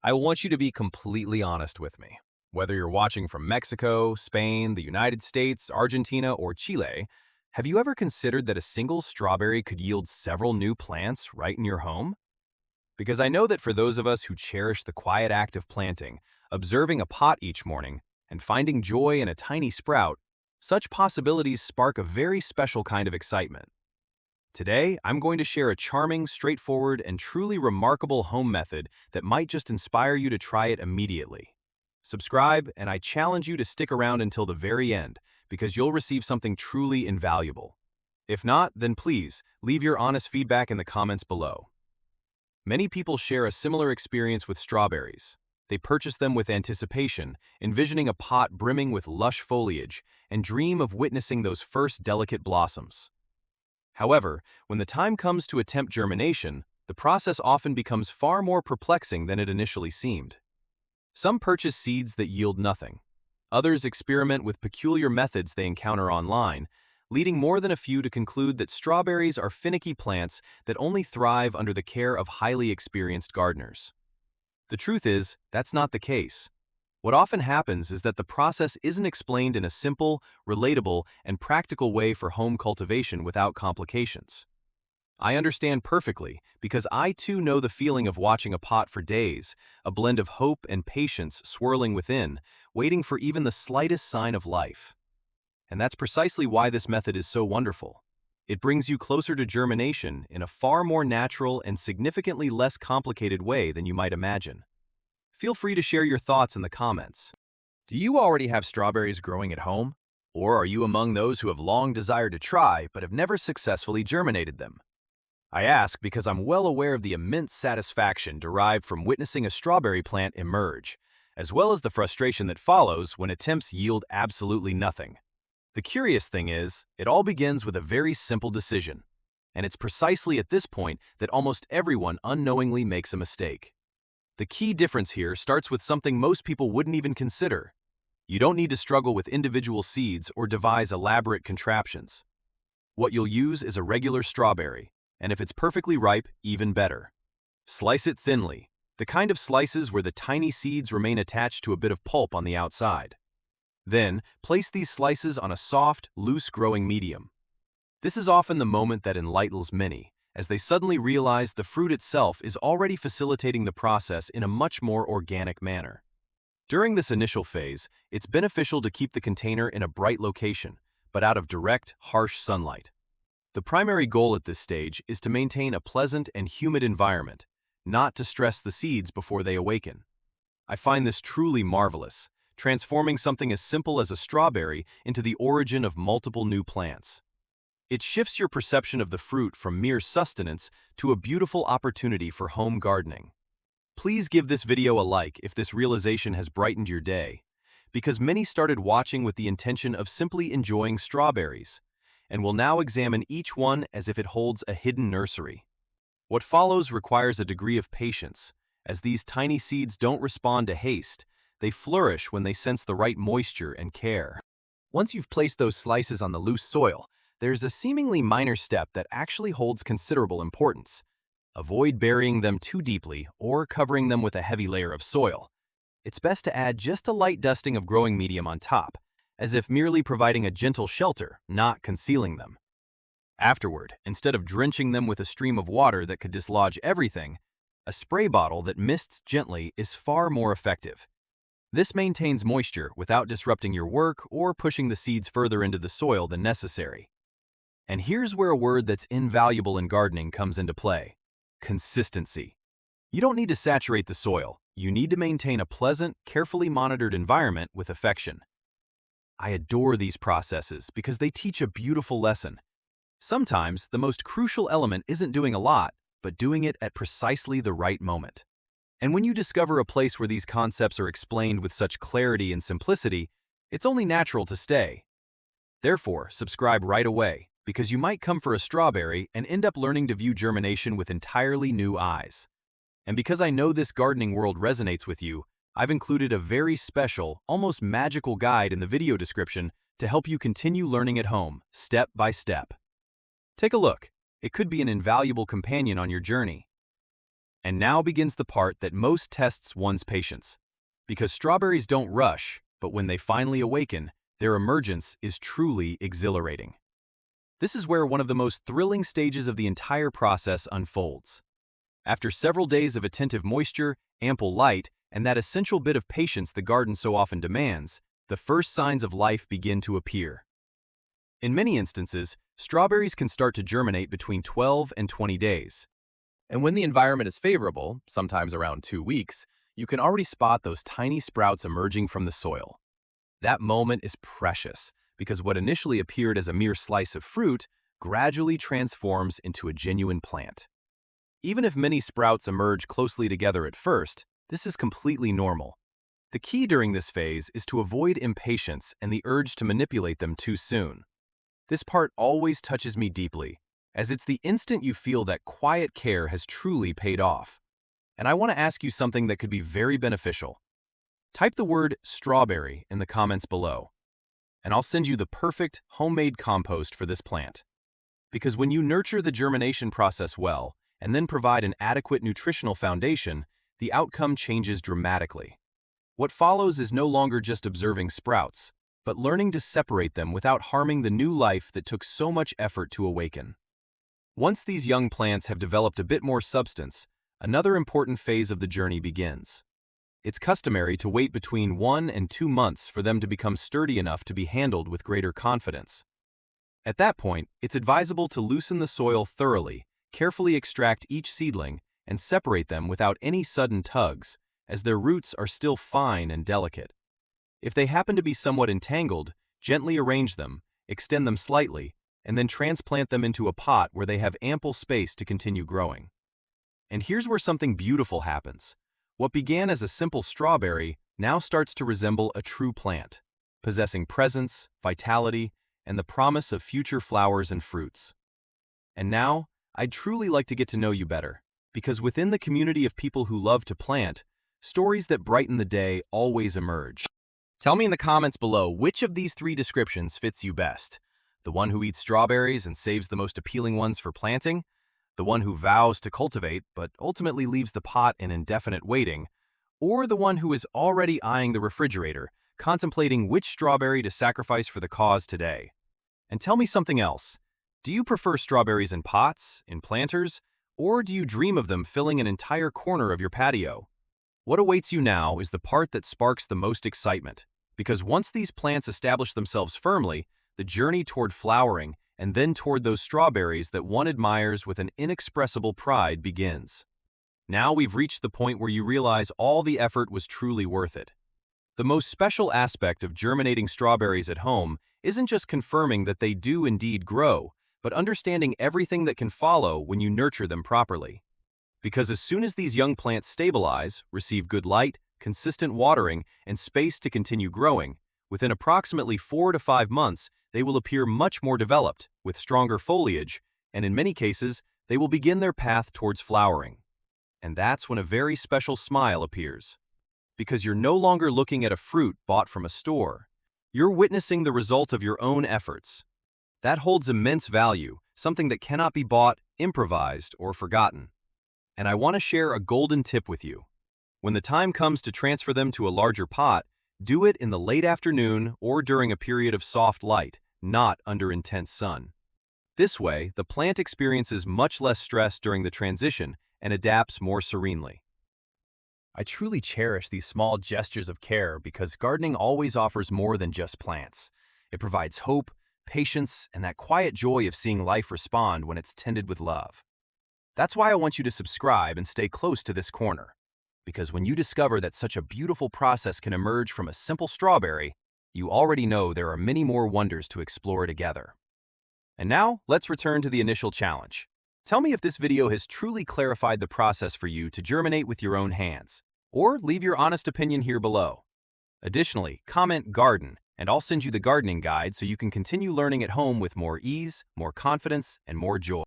I want you to be completely honest with me. Whether you're watching from Mexico, Spain, the United States, Argentina, or Chile, have you ever considered that a single strawberry could yield several new plants right in your home? Because I know that for those of us who cherish the quiet act of planting, observing a pot each morning, and finding joy in a tiny sprout, such possibilities spark a very special kind of excitement. Today, I'm going to share a charming, straightforward, and truly remarkable home method that might just inspire you to try it immediately. Subscribe, and I challenge you to stick around until the very end, because you'll receive something truly invaluable. If not, then please, leave your honest feedback in the comments below. Many people share a similar experience with strawberries. They purchase them with anticipation, envisioning a pot brimming with lush foliage, and dream of witnessing those first delicate blossoms. However, when the time comes to attempt germination, the process often becomes far more perplexing than it initially seemed. Some purchase seeds that yield nothing. Others experiment with peculiar methods they encounter online, leading more than a few to conclude that strawberries are finicky plants that only thrive under the care of highly experienced gardeners. The truth is, that's not the case. What often happens is that the process isn't explained in a simple, relatable, and practical way for home cultivation without complications. I understand perfectly, because I too know the feeling of watching a pot for days, a blend of hope and patience swirling within, waiting for even the slightest sign of life. And that's precisely why this method is so wonderful. It brings you closer to germination in a far more natural and significantly less complicated way than you might imagine. Feel free to share your thoughts in the comments. Do you already have strawberries growing at home? Or are you among those who have long desired to try but have never successfully germinated them? I ask because I'm well aware of the immense satisfaction derived from witnessing a strawberry plant emerge, as well as the frustration that follows when attempts yield absolutely nothing. The curious thing is, it all begins with a very simple decision. And it's precisely at this point that almost everyone unknowingly makes a mistake. The key difference here starts with something most people wouldn't even consider. You don't need to struggle with individual seeds or devise elaborate contraptions. What you'll use is a regular strawberry, and if it's perfectly ripe, even better. Slice it thinly, the kind of slices where the tiny seeds remain attached to a bit of pulp on the outside. Then, place these slices on a soft, loose-growing medium. This is often the moment that enlightens many, as they suddenly realize the fruit itself is already facilitating the process in a much more organic manner. During this initial phase, it's beneficial to keep the container in a bright location, but out of direct, harsh sunlight. The primary goal at this stage is to maintain a pleasant and humid environment, not to stress the seeds before they awaken. I find this truly marvelous, transforming something as simple as a strawberry into the origin of multiple new plants. It shifts your perception of the fruit from mere sustenance to a beautiful opportunity for home gardening. Please give this video a like if this realization has brightened your day, because many started watching with the intention of simply enjoying strawberries, and will now examine each one as if it holds a hidden nursery. What follows requires a degree of patience, as these tiny seeds don't respond to haste, they flourish when they sense the right moisture and care. Once you've placed those slices on the loose soil, there's a seemingly minor step that actually holds considerable importance. Avoid burying them too deeply or covering them with a heavy layer of soil. It's best to add just a light dusting of growing medium on top, as if merely providing a gentle shelter, not concealing them. Afterward, instead of drenching them with a stream of water that could dislodge everything, a spray bottle that mists gently is far more effective. This maintains moisture without disrupting your work or pushing the seeds further into the soil than necessary. And here's where a word that's invaluable in gardening comes into play: consistency. You don't need to saturate the soil. You need to maintain a pleasant, carefully monitored environment with affection. I adore these processes because they teach a beautiful lesson. Sometimes, the most crucial element isn't doing a lot, but doing it at precisely the right moment. And when you discover a place where these concepts are explained with such clarity and simplicity, it's only natural to stay. Therefore, subscribe right away, because you might come for a strawberry and end up learning to view germination with entirely new eyes. And because I know this gardening world resonates with you, I've included a very special, almost magical guide in the video description to help you continue learning at home, step by step. Take a look. It could be an invaluable companion on your journey. And now begins the part that most tests one's patience. Because strawberries don't rush, but when they finally awaken, their emergence is truly exhilarating. This is where one of the most thrilling stages of the entire process unfolds. After several days of attentive moisture, ample light, and that essential bit of patience the garden so often demands, the first signs of life begin to appear. In many instances, strawberries can start to germinate between 12 and 20 days. And when the environment is favorable, sometimes around 2 weeks, you can already spot those tiny sprouts emerging from the soil. That moment is precious, because what initially appeared as a mere slice of fruit gradually transforms into a genuine plant. Even if many sprouts emerge closely together at first, this is completely normal. The key during this phase is to avoid impatience and the urge to manipulate them too soon. This part always touches me deeply, as it's the instant you feel that quiet care has truly paid off. And I want to ask you something that could be very beneficial. Type the word strawberry in the comments below, and I'll send you the perfect homemade compost for this plant. Because when you nurture the germination process well, and then provide an adequate nutritional foundation, the outcome changes dramatically. What follows is no longer just observing sprouts, but learning to separate them without harming the new life that took so much effort to awaken. Once these young plants have developed a bit more substance, another important phase of the journey begins. It's customary to wait between 1 and 2 months for them to become sturdy enough to be handled with greater confidence. At that point, it's advisable to loosen the soil thoroughly, carefully extract each seedling, and separate them without any sudden tugs, as their roots are still fine and delicate. If they happen to be somewhat entangled, gently arrange them, extend them slightly, and then transplant them into a pot where they have ample space to continue growing. And here's where something beautiful happens. What began as a simple strawberry now starts to resemble a true plant, possessing presence, vitality, and the promise of future flowers and fruits. And now, I'd truly like to get to know you better, because within the community of people who love to plant, stories that brighten the day always emerge. Tell me in the comments below which of these 3 descriptions fits you best. The one who eats strawberries and saves the most appealing ones for planting, the one who vows to cultivate but ultimately leaves the pot in indefinite waiting, or the one who is already eyeing the refrigerator, contemplating which strawberry to sacrifice for the cause today. And tell me something else. Do you prefer strawberries in pots, in planters, or do you dream of them filling an entire corner of your patio? What awaits you now is the part that sparks the most excitement, because once these plants establish themselves firmly, the journey toward flowering and then toward those strawberries that one admires with an inexpressible pride begins. Now we've reached the point where you realize all the effort was truly worth it. The most special aspect of germinating strawberries at home isn't just confirming that they do indeed grow, but understanding everything that can follow when you nurture them properly. Because as soon as these young plants stabilize, receive good light, consistent watering, and space to continue growing, within approximately 4 to 5 months, they will appear much more developed, with stronger foliage, and in many cases, they will begin their path towards flowering. And that's when a very special smile appears. Because you're no longer looking at a fruit bought from a store. You're witnessing the result of your own efforts. That holds immense value, something that cannot be bought, improvised, or forgotten. And I want to share a golden tip with you. When the time comes to transfer them to a larger pot, do it in the late afternoon or during a period of soft light, not under intense sun. This way, the plant experiences much less stress during the transition and adapts more serenely. I truly cherish these small gestures of care because gardening always offers more than just plants. It provides hope, patience, and that quiet joy of seeing life respond when it's tended with love. That's why I want you to subscribe and stay close to this corner. Because when you discover that such a beautiful process can emerge from a simple strawberry, you already know there are many more wonders to explore together. And now, let's return to the initial challenge. Tell me if this video has truly clarified the process for you to germinate with your own hands, or leave your honest opinion here below. Additionally, comment "garden," and I'll send you the gardening guide so you can continue learning at home with more ease, more confidence, and more joy.